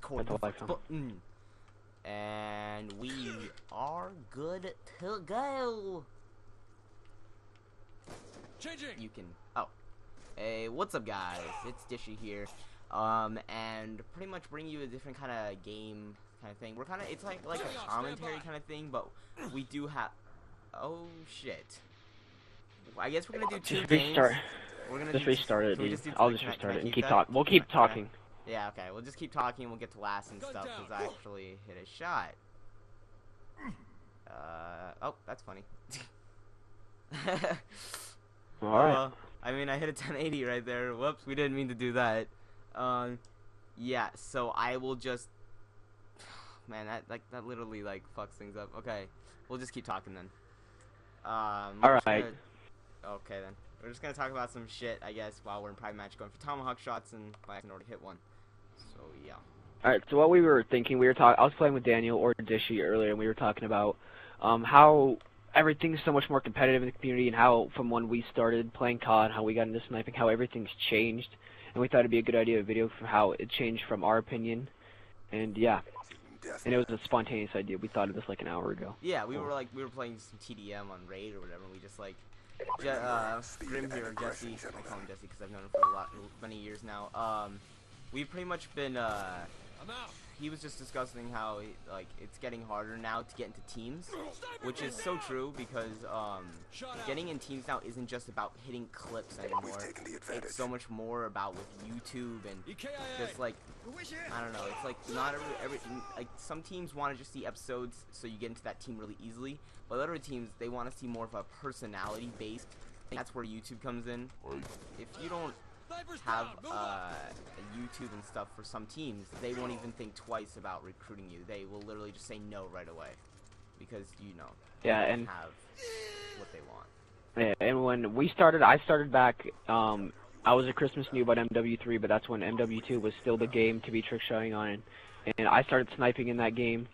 record Hit the like button. And we are good to go. Changing. You can. Oh, hey, what's up, guys? It's Dishy here. And pretty much bring you a different kind of game kind of thing. We're kind of, it's like a commentary kind of thing, but we do have. Oh shit. I guess we're gonna do two games. We're gonna just do, restart it, can we dude. just do, I'll can just I- restart can I it and keep keep that? talking. We'll keep talking. Yeah, okay. We'll just keep talking. We'll get to last and stuff because I actually hit a shot. Oh, that's funny. Alright. Well, I mean, I hit a 1080 right there. Whoops, we didn't mean to do that. Yeah. So I will just. Man, that literally like fucks things up. Okay, we'll just keep talking then. Alright. Okay then. We're just gonna talk about some shit, I guess, while we're in Pride Match going for tomahawk shots, and I can already hit one. So yeah. Alright, so what we were thinking, I was playing with Daniel or Dishy earlier, and we were talking about how everything's so much more competitive in the community, and how from when we started playing COD, how we got into sniping, how everything's changed, and we thought it'd be a good idea, a video for how it changed from our opinion, and yeah. And it was a spontaneous idea. We thought of this like an hour ago. Yeah, we were playing some TDM on Raid or whatever, and we just like Grim here, or Jesse. I call him Jesse because I've known him for many years now. We've pretty much been I'm out. he was just discussing how like it's getting harder now to get into teams, which is so true because getting in teams now isn't just about hitting clips anymore. It's so much more about with YouTube and just like I don't know. It's like not every like some teams want to just see episodes so you get into that team really easily, but other teams they want to see more of a personality based. That's where YouTube comes in. If you don't have YouTube and stuff for some teams, they won't even think twice about recruiting you. They will literally just say no right away because Yeah, they and have what they want. yeah, and when we started, I started back. I was a Christmas noob at MW3, but that's when MW2 was still the game to be trick shotting on, and I started sniping in that game.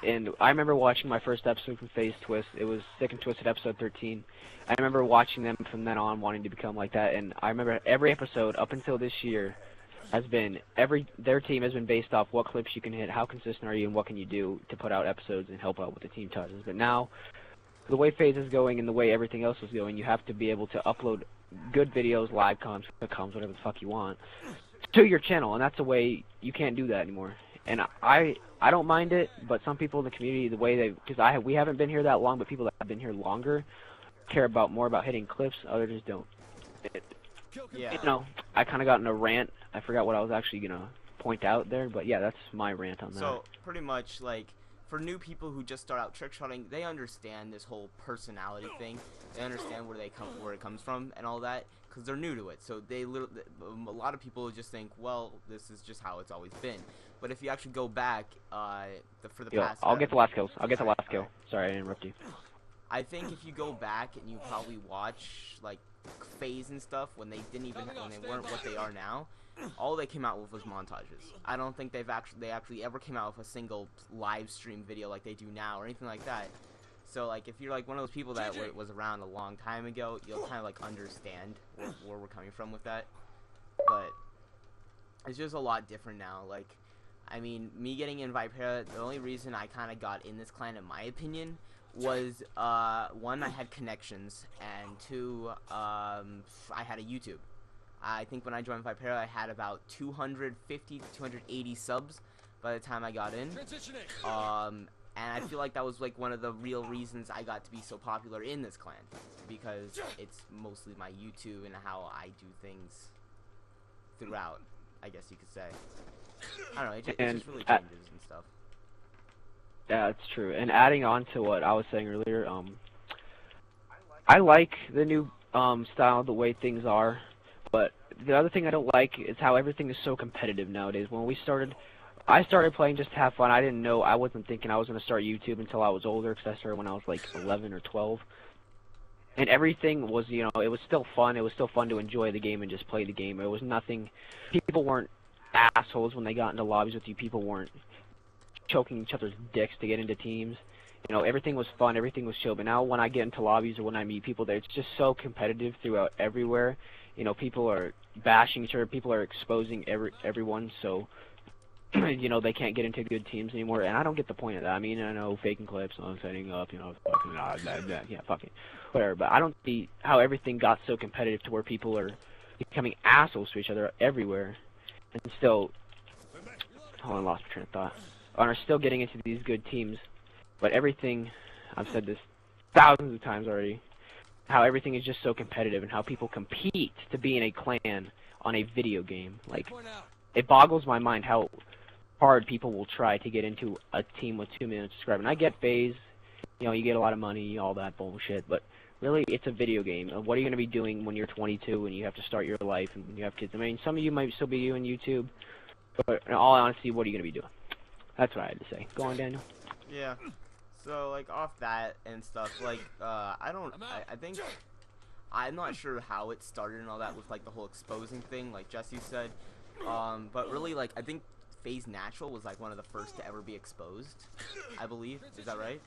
And I remember watching my first episode from FaZe Twist. It was Sick and Twisted episode 13. I remember watching them from then on, wanting to become like that. And I remember every episode up until this year has been their team has been based off what clips you can hit, how consistent are you, and what can you do to put out episodes and help out with the team touches. But now, the way FaZe is going and the way everything else is going, you have to be able to upload good videos, live comms, whatever the fuck you want, to your channel, and that's the way you can't do that anymore. And I don't mind it, but some people in the community, the way because we haven't been here that long, but people that have been here longer care more about hitting clips. Others don't. Yeah. You know, I kind of got in a rant. I forgot what I was actually gonna point out there, but yeah, that's my rant on that. So pretty much like for new people who just start out trick shotting, they understand this whole personality thing. They understand where it comes from and all that because they're new to it. So a lot of people just think, well, this is just how it's always been. But if you actually go back, for the past, I'll get the last kill. I'll get the last kill. Right. Sorry, I interrupted you. I think if you go back and you probably watch like FaZe and stuff when they weren't what they are now, all they came out with was montages. I don't think they actually ever came out with a single live stream video like they do now or anything like that. So like if you're like one of those people that was around a long time ago, you'll kind of like understand where we're coming from with that. But it's just a lot different now. Like, I mean, me getting in Vipera, the only reason I kind of got in this clan, in my opinion, was one, I had connections, and two, I had a YouTube. I think when I joined Vipera, I had about 250 to 280 subs by the time I got in. And I feel like that was like one of the real reasons I got to be so popular in this clan, because it's mostly my YouTube and how I do things throughout, I guess you could say. I don't know, it just really changes and stuff. Yeah, that's true. And adding on to what I was saying earlier, I like the new style, the way things are, but the other thing I don't like is how everything is so competitive nowadays. When I started playing just to have fun. I wasn't thinking I was going to start YouTube until I was older, because I started when I was like 11 or 12. And everything was, it was still fun. It was still fun to enjoy the game and just play the game. It was nothing, people weren't assholes when they got into lobbies with you. People weren't choking each other's dicks to get into teams. Everything was fun, everything was chill. But now when I get into lobbies or when I meet people there, it's just so competitive throughout everywhere. People are bashing each other, people are exposing everyone. So you know, they can't get into good teams anymore, and I don't get the point of that. I mean, I know faking clips, I'm setting up, you know, fucking, yeah, fuck it, whatever. But I don't see how everything got so competitive to where people are becoming assholes to each other everywhere, and still, hold on, lost my train of thought, and are still getting into these good teams. But everything, I've said this thousands of times already, how everything is just so competitive, and how people compete to be in a clan on a video game. Like, it boggles my mind how hard people will try to get into a team with 2 million subscribers. And I get FaZe, you know, you get a lot of money, all that bullshit, but really, it's a video game. What are you going to be doing when you're 22 and you have to start your life and you have kids? I mean, some of you might still be doing YouTube, but in all honesty, what are you going to be doing? That's what I had to say. Go on, Daniel. Yeah. So, like, off that and stuff, like, I think, I'm not sure how it started and all that with, like, the whole exposing thing, like Jesse said, but really, like, I think FaZe Natural was, like, one of the first to ever be exposed, I believe. Is that right?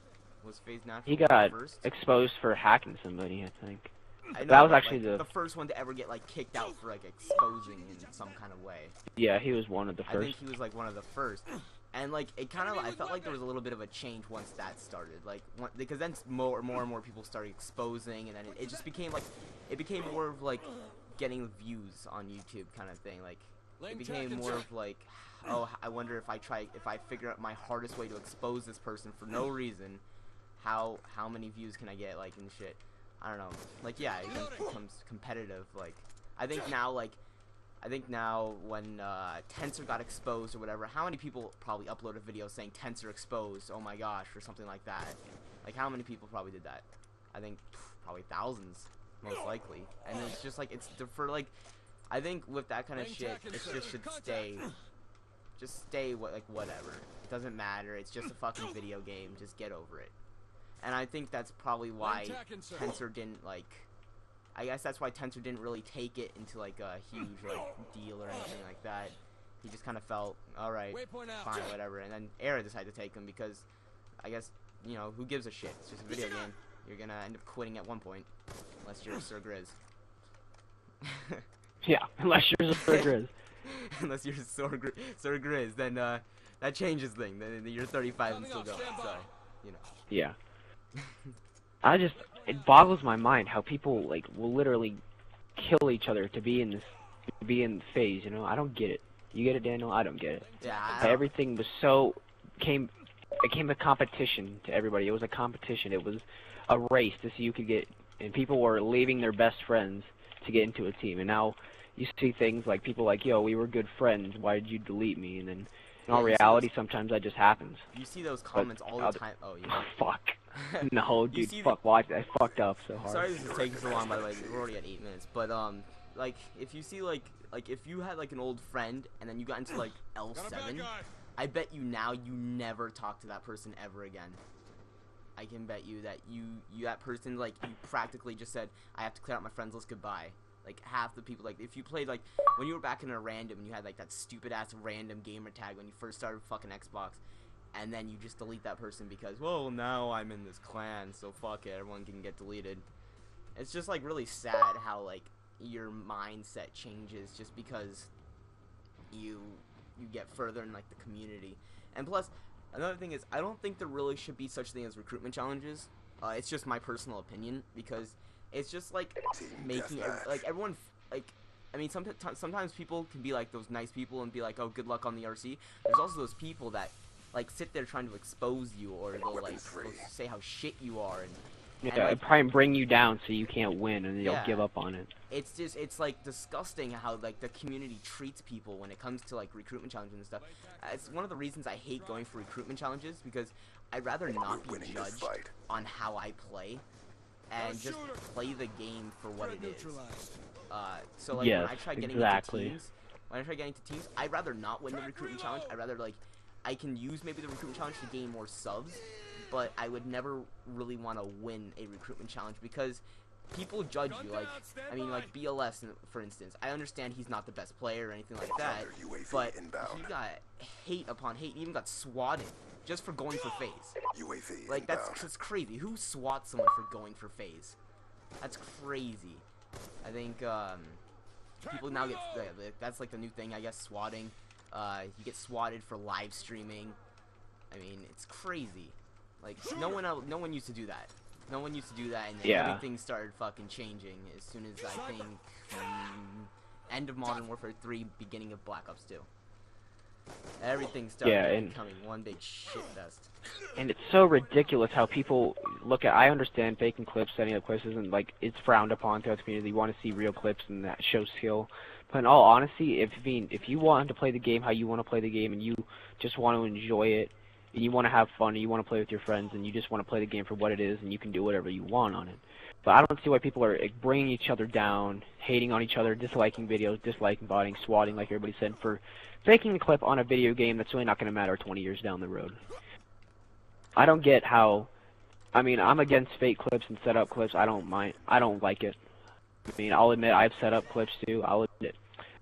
Was FaZe Natural He got first? exposed for hacking somebody, I think. I know, that was but, actually like, the first one to ever get, like, kicked out for, like, exposing in some kind of way. Yeah, he was one of the first. I think he was, like, one of the first. And, like, it kind of, I felt like there was a little bit of a change once that started. Like, because then more and more people started exposing, and then it just became, like, it became more of, like, getting views on YouTube kind of thing. Like, it became more of, like, oh, I wonder if I figure out my hardest way to expose this person for no reason, how many views can I get, like, and shit. I don't know. Like, yeah, it becomes competitive. Like, I think now when Tensor got exposed or whatever, how many people probably upload a video saying Tensor exposed, oh my gosh, or something like that? Like, how many people probably did that? I think probably thousands, most likely. And it's just like, it's for, like, I think with that kind of shit, it just should stay, like, whatever. It doesn't matter, it's just a fucking video game, just get over it. And I think that's probably why Tensor didn't, like, I guess that's why Tensor didn't really take it into, like, a huge, like, deal or anything like that. He just kind of felt, alright, fine, whatever. And then Era decided to take him because, I guess, you know, who gives a shit? It's just a video game. You're gonna end up quitting at one point. Unless you're Sir Grizz. Yeah, unless you're Sir Grizz. Unless you're Sir Grizz, then, that changes things. Then you're 35 and still going, so, you know. Yeah. It boggles my mind how people, like, will literally kill each other to be in FaZe, you know? I don't get it. You get it, Daniel? I don't get it. Yeah, everything was it became a competition to everybody. It was a competition. It was a race to see who could get, and people were leaving their best friends to get into a team. And now you see things like people like, yo, we were good friends, why did you delete me? And then in all reality, sometimes that just happens. You see those comments all the time. Oh, yeah. Fuck. No, dude, fuck, why I fucked up so hard. Sorry this is taking so long, by the way. We're already at 8 minutes. But, like, if you see, like, if you had, like, an old friend, and then you got into, like, L7, I bet you now you never talk to that person ever again. I can bet you that that person, like, you practically just said, I have to clear out my friends list, goodbye. Like, half the people, like, if you played, like, when you were back in a random, and you had, like, that stupid-ass random gamer tag when you first started fucking Xbox, and then you just delete that person because, well, now I'm in this clan, so fuck it, everyone can get deleted. It's just, like, really sad how, like, your mindset changes just because you get further in, like, the community. And plus, another thing is, I don't think there really should be such thing as recruitment challenges. It's just my personal opinion, because it's just, like, making, like, everyone, like, I mean, sometimes people can be, like, those nice people and be like, oh, good luck on the RC. There's also those people that, like, sit there trying to expose you, or they'll, like, say how shit you are, and like, probably bring you down so you can't win, and you'll give up on it. It's just, it's, like, disgusting how, like, the community treats people when it comes to, like, recruitment challenges and stuff. It's one of the reasons I hate going for recruitment challenges, because I'd rather not be judged on how I play, and just play the game for what it is. So, like, when I try getting into teams, I'd rather not win the recruitment challenge. I'd rather, like, I can use maybe the recruitment challenge to gain more subs, but I would never really want to win a recruitment challenge because people judge you. Like, I mean, like BLS, for instance. I understand he's not the best player or anything like that, but he got hate upon hate. He even got swatted just for going for FaZe. Like, that's crazy. Who swats someone for going for FaZe? That's crazy. I think people now get, that's like the new thing, I guess, swatting. You get swatted for live streaming. I mean, it's crazy. Like no one used to do that. No one used to do that, and then everything started fucking changing as soon as I think end of Modern Warfare 3, beginning of Black Ops 2. Everything started becoming one big shit fest. And it's so ridiculous how people look at. I understand faking clips, setting up clips isn't like it's frowned upon throughout the community. You want to see real clips and that shows skill. But in all honesty, if you want to play the game how you want to play the game, and you just want to enjoy it, and you want to have fun, and you want to play with your friends, and you just want to play the game for what it is, and you can do whatever you want on it. But I don't see why people are bringing each other down, hating on each other, disliking videos, disliking botting, swatting, like everybody said, for faking a clip on a video game that's really not going to matter 20 years down the road. I don't get how. I mean, I'm against fake clips and set up clips. I don't mind. I don't like it. I mean, I'll admit I've set up clips too. I'll admit it.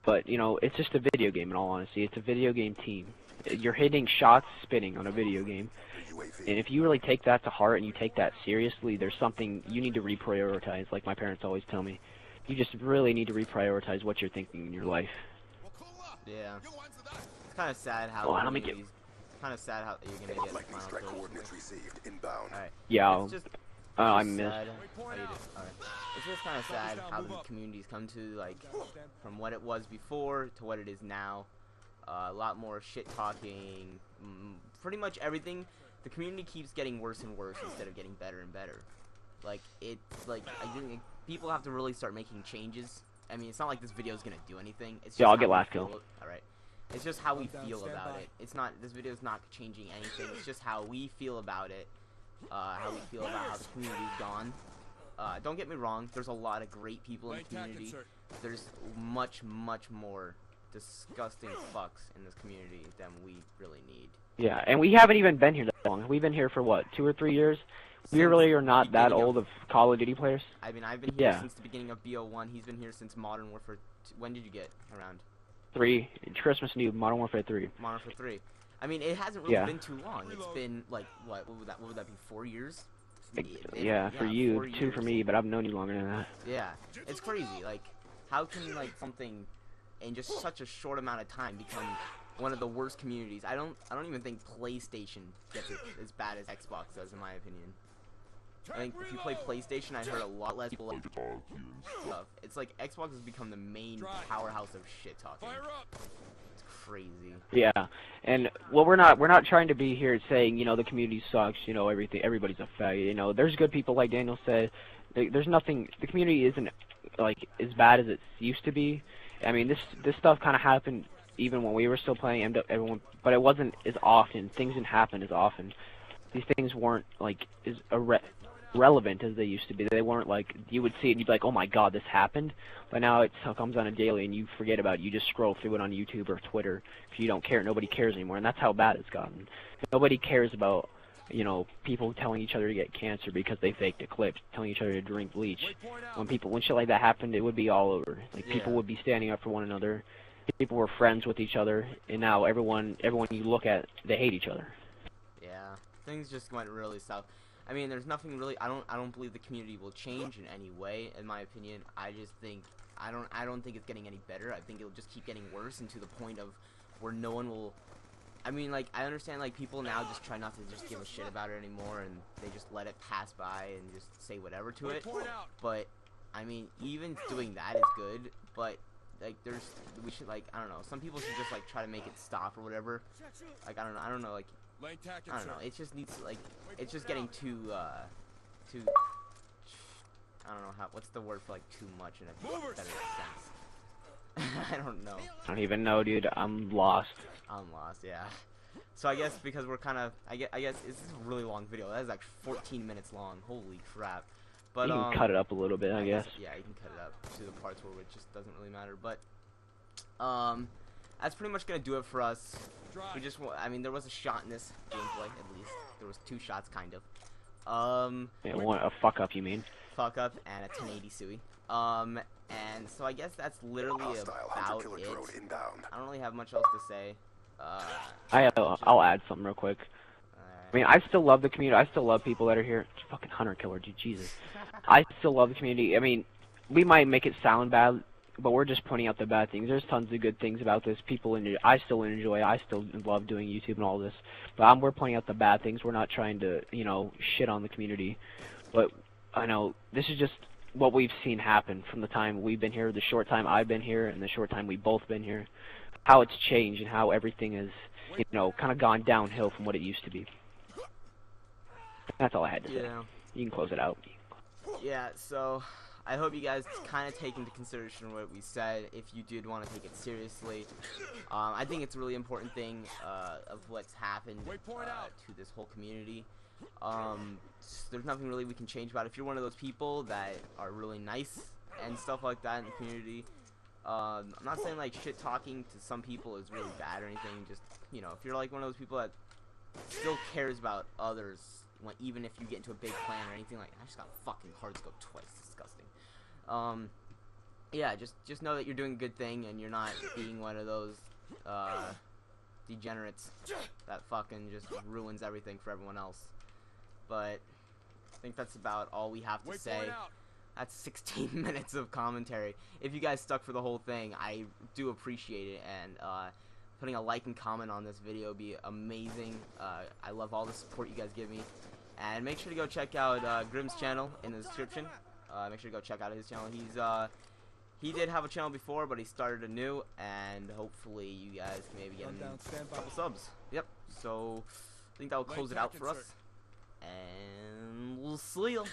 But, you know, it's just a video game in all honesty. It's a video game team. You're hitting shots spinning on a video game. And if you really take that to heart and you take that seriously, there's something you need to reprioritize, like my parents always tell me. You just really need to reprioritize what you're thinking in your life. Yeah. It's kind of sad how you're gonna get final kills. Alright. Yeah. It's just I missed. It's just kind of sad how the community's come to, like, from what it was before to what it is now. A lot more shit talking. Pretty much everything. The community keeps getting worse and worse instead of getting better and better. Like, it's like, I think people have to really start making changes. I mean, it's not like this video is gonna do anything. It's just I'll get last kill. Alright. It's just how we feel about it. It's not, this video is not changing anything. It's just how we feel about it. How we feel about how the community's gone. Don't get me wrong, there's a lot of great people in the community. There's much, much more disgusting fucks in this community than we really need. Yeah, and we haven't even been here that long. We've been here for what, 2 or 3 years? We really are not that old of Call of Duty players. I mean, I've been here since the beginning of BO1. He's been here since Modern Warfare 2. When did you get around? 3. Christmas New, Modern Warfare 3. Modern Warfare 3. I mean, it hasn't really been too long. It's been like what would that be? 4 years? Yeah, for you, 2 for me, but I've known you longer than that. Yeah, it's crazy. Like, how can like something in just such a short amount of time become one of the worst communities? I don't even think PlayStation gets it as bad as Xbox does, in my opinion. I think if you play PlayStation, I heard a lot less people like stuff. It's like Xbox has become the main powerhouse of shit talking. It's crazy. Yeah, and well, we're not trying to be here saying, you know, the community sucks, you know, everybody's a faggot. You know, there's good people, like Daniel said. There's nothing. The community isn't like as bad as it used to be. I mean, this stuff kind of happened even when we were still playing everyone, but it wasn't as often. Things didn't happen as often. These things weren't like as relevant as they used to be. They weren't like, you would see it and you'd be like, oh my god, this happened. But now it comes on a daily and you forget about it. You just scroll through it on YouTube or Twitter. If you don't care, nobody cares anymore, and that's how bad it's gotten. Nobody cares about, you know, people telling each other to get cancer because they faked a clip, telling each other to drink bleach. When shit like that happened, it would be all over. Like, people would be standing up for one another. People were friends with each other, and now everyone you look at, they hate each other. Yeah, things just went really south. I mean, there's nothing really. I don't believe the community will change in any way, in my opinion. I just think I don't think it's getting any better. I think it'll just keep getting worse, and to the point of where no one will. I mean, like, I understand, like, people now just try not to just give a shit about it anymore, and they just let it pass by and just say whatever to it. But I mean, even doing that is good. But like, we should, like, I don't know. Some people should just like try to make it stop or whatever. Like, I don't know. Like, I don't know. It just needs to, like, it's just getting too. I don't know what's the word for like too much in a better sense. I don't know. I don't even know, dude. I'm lost. I'm lost, yeah. So I guess because we're kind of, I guess this is a really long video. That is like 14 minutes long. Holy crap. But you can cut it up a little bit, I guess. Yeah, you can cut it up to the parts where it just doesn't really matter. But that's pretty much gonna do it for us. We just, I mean, there was a shot in this gameplay, at least. There was 2 shots, kind of. Yeah, a fuck up, you mean? Fuck up and a 1080 Sui. And so I guess that's literally about it. I don't really have much else to say. I'll add something real quick. I mean, I still love the community. I still love people that are here. Fucking hunter killer, dude, Jesus. I still love the community. I mean, we might make it sound bad but we're just pointing out the bad things. There's tons of good things about this. I still enjoy. I still love doing YouTube and all this. But we're pointing out the bad things. We're not trying to, shit on the community. But I know this is just what we've seen happen from the time we've been here, the short time I've been here, and the short time we've both been here. How it's changed and how everything has, kind of gone downhill from what it used to be. That's all I had to say. You can close it out. Yeah, so I hope you guys kind of take into consideration what we said if you did want to take it seriously. I think it's a really important thing of what's happened to this whole community. There's nothing really we can change about it. If you're one of those people that are really nice and stuff like that in the community, I'm not saying like shit talking to some people is really bad or anything. Just, if you're like one of those people that still cares about others, even if you get into a big plan or anything like that. I just got fucking heartscope twice. Disgusting. Yeah, just know that you're doing a good thing and you're not being one of those degenerates that fucking just ruins everything for everyone else. But I think that's about all we have to say. That's 16 minutes of commentary. If you guys stuck for the whole thing, I do appreciate it, and putting a like and comment on this video would be amazing. I love all the support you guys give me. And make sure to go check out Grim's channel in the description. Make sure to go check out his channel. He did have a channel before, but he started anew, and hopefully you guys can maybe get him a couple subs. Yep. So I think that will close it out for us, and we'll see you.